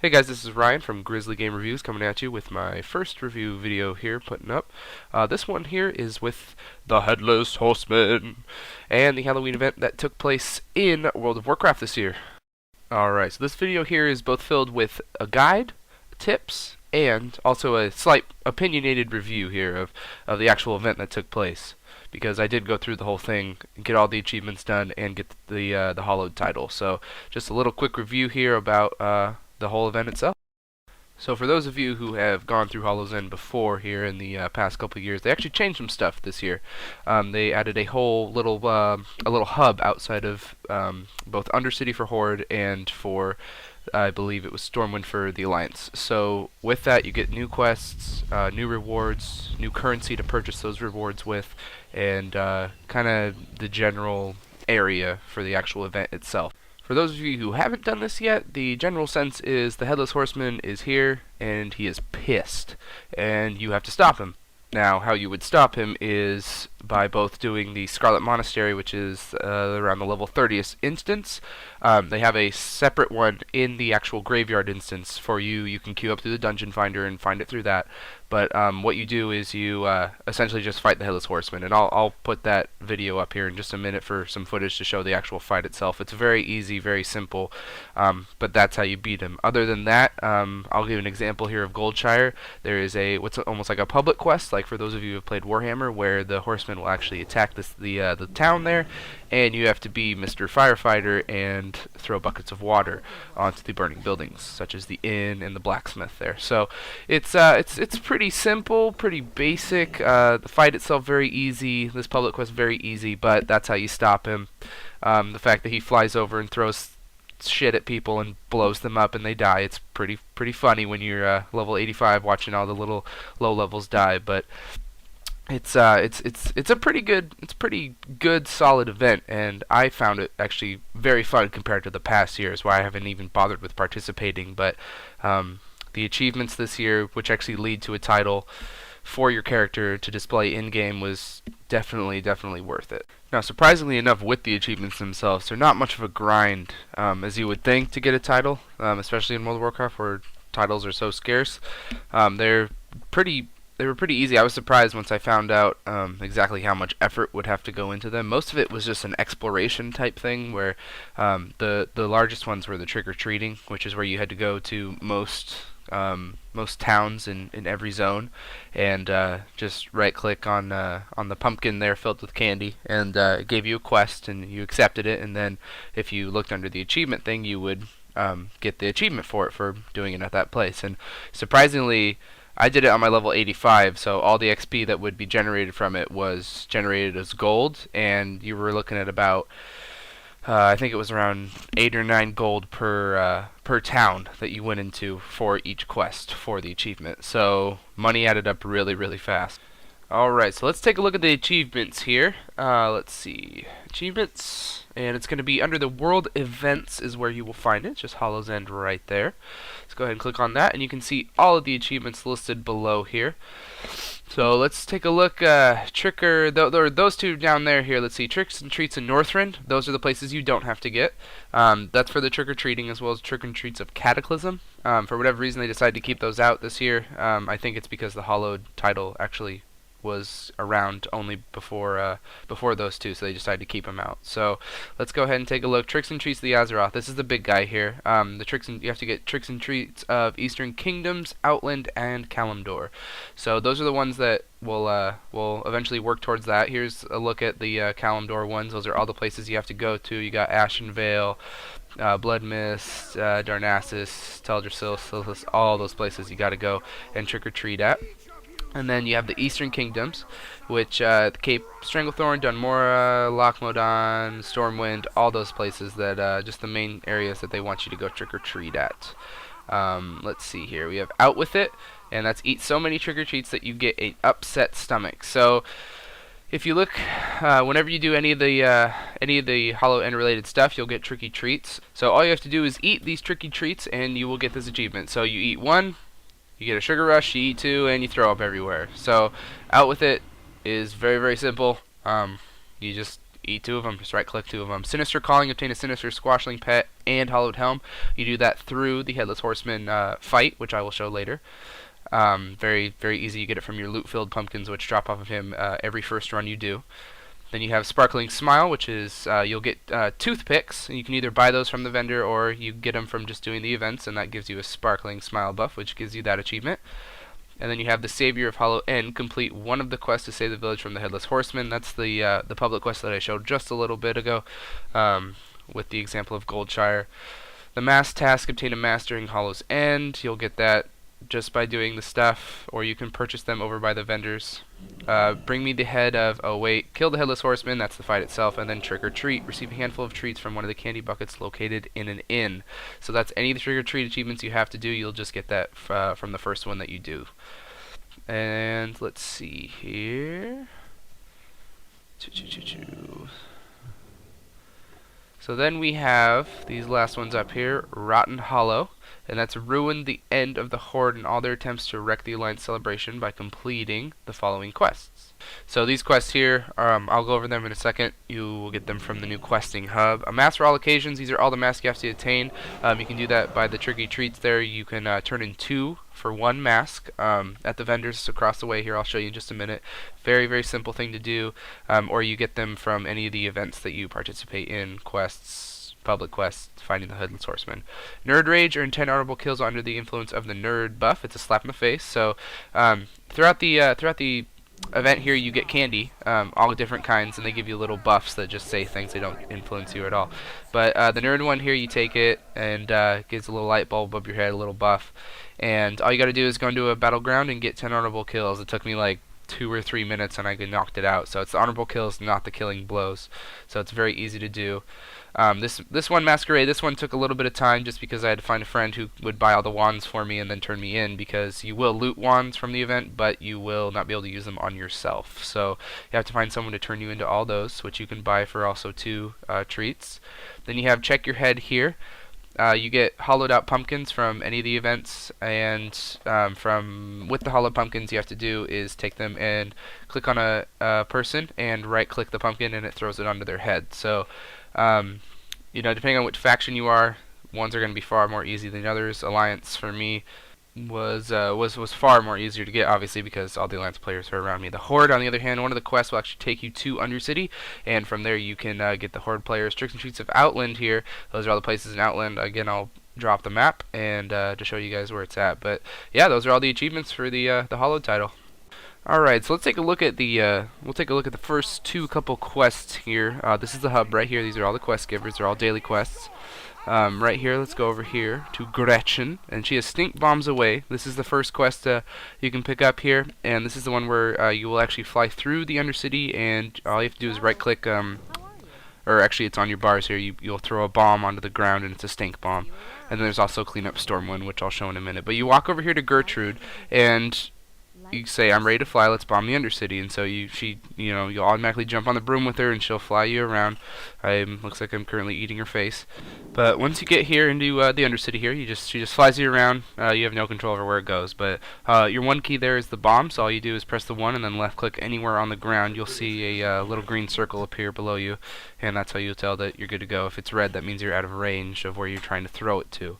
Hey guys, this is Ryan from Grizzly Game Reviews coming at you with my first review video here putting up. This one here is with the Headless Horseman and the Halloween event that took place in World of Warcraft this year. Alright, so this video here is both filled with a guide, tips, and also a slight opinionated review here of the actual event that took place. Because I did go through the whole thing, get all the achievements done, and get the Hallowed title. So just a little quick review here about the whole event itself. So for those of you who have gone through Hollow's End before here in the past couple of years, they actually changed some stuff this year. They added a whole little a little hub outside of both Undercity for Horde and for I believe it was Stormwind for the Alliance. So with that, you get new quests, new rewards, new currency to purchase those rewards with, and kind of the general area for the actual event itself. For those of you who haven't done this yet, the general sense is the Headless Horseman is here, and he is pissed, and you have to stop him. Now, how you would stop him is by both doing the Scarlet Monastery, which is around the level 30th instance. They have a separate one in the actual graveyard instance for you. You can queue up through the dungeon finder and find it through that. But what you do is you essentially just fight the Headless Horseman, and I'll put that video up here in just a minute for some footage to show the actual fight itself. It's very easy, very simple, but that's how you beat him. Other than that, I'll give an example here of Goldshire. There is what's almost like a public quest, like for those of you who have played Warhammer, where the Horseman will actually attack the town there, and you have to be Mr. Firefighter and throw buckets of water onto the burning buildings, such as the inn and the blacksmith there. So it's pretty simple, pretty basic. The fight itself very easy. This public quest very easy, but that's how you stop him. The fact that he flies over and throws shit at people and blows them up and they die. It's pretty funny when you're level 85 watching all the little low levels die, but it's a pretty good solid event, and I found it actually very fun compared to the past years where I haven't even bothered with participating. But the achievements this year, which actually lead to a title for your character to display in-game, was definitely worth it. Now, surprisingly enough, with the achievements themselves, they're not much of a grind as you would think to get a title, especially in World of Warcraft where titles are so scarce. They were pretty easy. I was surprised once I found out exactly how much effort would have to go into them. Most of it was just an exploration type thing, where the largest ones were the trick-or-treating, which is where you had to go to most towns in every zone, and just right-click on the pumpkin there filled with candy, and it gave you a quest, and you accepted it. And then if you looked under the achievement thing, you would get the achievement for it for doing it at that place. And surprisingly, I did it on my level 85, so all the XP that would be generated from it was generated as gold, and you were looking at about I think it was around 8 or 9 gold per town that you went into for each quest for the achievement. So money added up really fast. Alright, so let's take a look at the achievements here. Let's see. Achievements, and it's going to be under the World Events is where you will find it. Just Hollow's End right there. Let's go ahead and click on that, and you can see all of the achievements listed below here. So let's take a look. Those two down there here. Let's see. Tricks and Treats in Northrend. Those are the places you don't have to get. That's for the trick-or-treating, as well as Trick and Treats of Cataclysm. For whatever reason, they decided to keep those out this year. I think it's because the Hallowed title actually was around only before those two, so they decided to keep them out. So let's go ahead and take a look. Tricks and Treats of the Azeroth. This is the big guy here. You have to get Tricks and Treats of Eastern Kingdoms, Outland, and Kalimdor. So those are the ones that will eventually work towards that. Here's a look at the Kalimdor ones. Those are all the places you have to go to. You got Ashenvale, Bloodmist, Darnassus, Teldrassil, all those places you got to go and trick or treat at. And then you have the Eastern Kingdoms, which Cape Stranglethorn, Dunmora, Lochmodan, Stormwind, all those places that just the main areas that they want you to go trick-or-treat at. Let's see here. We have Out With It, and that's eat so many trick-or-treats that you get an upset stomach. So if you look, whenever you do any of the Hallowed End related stuff, you'll get tricky treats. So all you have to do is eat these tricky treats, and you will get this achievement. So you eat one, you get a sugar rush, you eat two, and you throw up everywhere. So Out With It is very simple. You just eat 2 of them. Just right-click 2 of them. Sinister Calling, obtain a Sinister Squashling Pet and Hallowed Helm. You do that through the Headless Horseman fight, which I will show later. Very, very easy. You get it from your loot-filled pumpkins, which drop off of him every first run you do. Then you have Sparkling Smile, which is you'll get toothpicks, and you can either buy those from the vendor or you get them from just doing the events, and that gives you a Sparkling Smile buff, which gives you that achievement. And then you have the Savior of Hollow End. Complete one of the quests to save the village from the Headless Horseman. That's the public quest that I showed just a little bit ago, with the example of Goldshire. The Mass Task, obtain a Mastering Hollow's End. You'll get that just by doing the stuff, or you can purchase them over by the vendors. Bring me the head of, kill the Headless Horseman, that's the fight itself, and then Trick or Treat. Receive a handful of treats from one of the candy buckets located in an inn. So that's any of the Trick or Treat achievements you have to do. You'll just get that from the first one that you do. And let's see here. So then we have these last ones up here, Rotten Hollow, and that's ruin the end of the Horde and all their attempts to wreck the Alliance celebration by completing the following quests. So these quests here, I'll go over them in a second. You will get them from the new questing hub. A mask for all occasions. These are all the masks you have to attain. You can do that by the tricky treats there. You can turn in 2 for 1 mask at the vendors across the way here. I'll show you in just a minute. Very, very simple thing to do. Or you get them from any of the events that you participate in, quests, public quests, finding the Headless Horseman. Nerd Rage, earn 10 honorable kills under the influence of the Nerd buff. It's a slap in the face. So throughout the event here, you get candy, all different kinds, and they give you little buffs that just say things. They don't influence you at all. But the Nerd one here, you take it, and gives a little light bulb above your head, a little buff. And all you got to do is go into a battleground and get 10 honorable kills. It took me like 2 or 3 minutes, and I knocked it out. So it's the honorable kills, not the killing blows. So it's very easy to do. This one, Masquerade, this one took a little bit of time just because I had to find a friend who would buy all the wands for me and then turn me in, because you will loot wands from the event, but you will not be able to use them on yourself. So you have to find someone to turn you into all those, which you can buy for also 2 treats. Then you have Check Your Head here. You get hollowed out pumpkins from any of the events, and with the hollowed pumpkins, you have to do is take them and click on a person and right click the pumpkin, and it throws it onto their head. So depending on which faction you are, ones are going to be far more easy than others. Alliance for me was far more easier to get, obviously, because all the Alliance players are around me. The Horde, on the other hand, one of the quests will actually take you to Undercity, and from there you can get the Horde players. Tricks and Treats of Outland here. Those are all the places in Outland. Again, I'll drop the map and to show you guys where it's at. But yeah, those are all the achievements for the Hallowed title. Alright, so let's take a look at the first couple quests here. This is the hub right here. These are all the quest givers. They're all daily quests. Right here, let's go over here to Gretchen, and she has Stink Bombs Away. This is the first quest you can pick up here, and this is the one where you will actually fly through the Undercity, and all you have to do is right click, or actually it's on your bars here. You'll throw a bomb onto the ground, and it's a stink bomb. And then there's also Clean Up Stormwind, which I'll show in a minute. But you walk over here to Gertrude, and you say, I'm ready to fly, let's bomb the Undercity. And so you'll automatically jump on the broom with her, and she'll fly you around. Looks like I'm currently eating her face. But once you get here into the Undercity here, she just flies you around. You have no control over where it goes. But your one key there is the bomb, so all you do is press the 1 and then left click anywhere on the ground. You'll see a little green circle appear below you, and that's how you'll tell that you're good to go. If it's red, that means you're out of range of where you're trying to throw it to.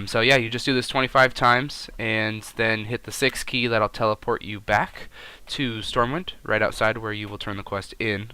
So yeah, you just do this 25 times, and then hit the 6 key. That'll teleport you back to Stormwind, right outside where you will turn the quest in.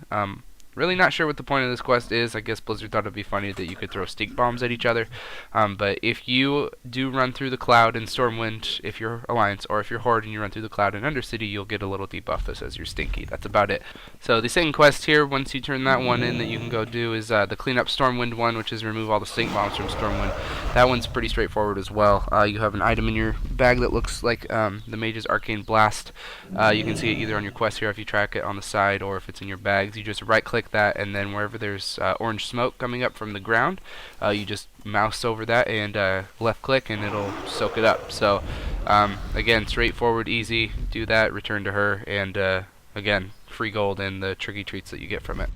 Really not sure what the point of this quest is. I guess Blizzard thought it'd be funny that you could throw stink bombs at each other. But if you do run through the cloud in Stormwind, if you're Alliance, or if you're Horde and you run through the cloud in Undercity, you'll get a little debuff that says you're stinky. That's about it. So the second quest here, once you turn that one in, that you can go do is the Clean Up Stormwind one, which is remove all the stink bombs from Stormwind. That one's pretty straightforward as well. You have an item in your bag that looks like the Mage's Arcane Blast. You can see it either on your quest here if you track it on the side, or if it's in your bags. You just right click that, and then wherever there's orange smoke coming up from the ground, you just mouse over that and left click, and it'll soak it up. So again, straightforward, easy. Do that, return to her, and again, free gold and the tricky treats that you get from it.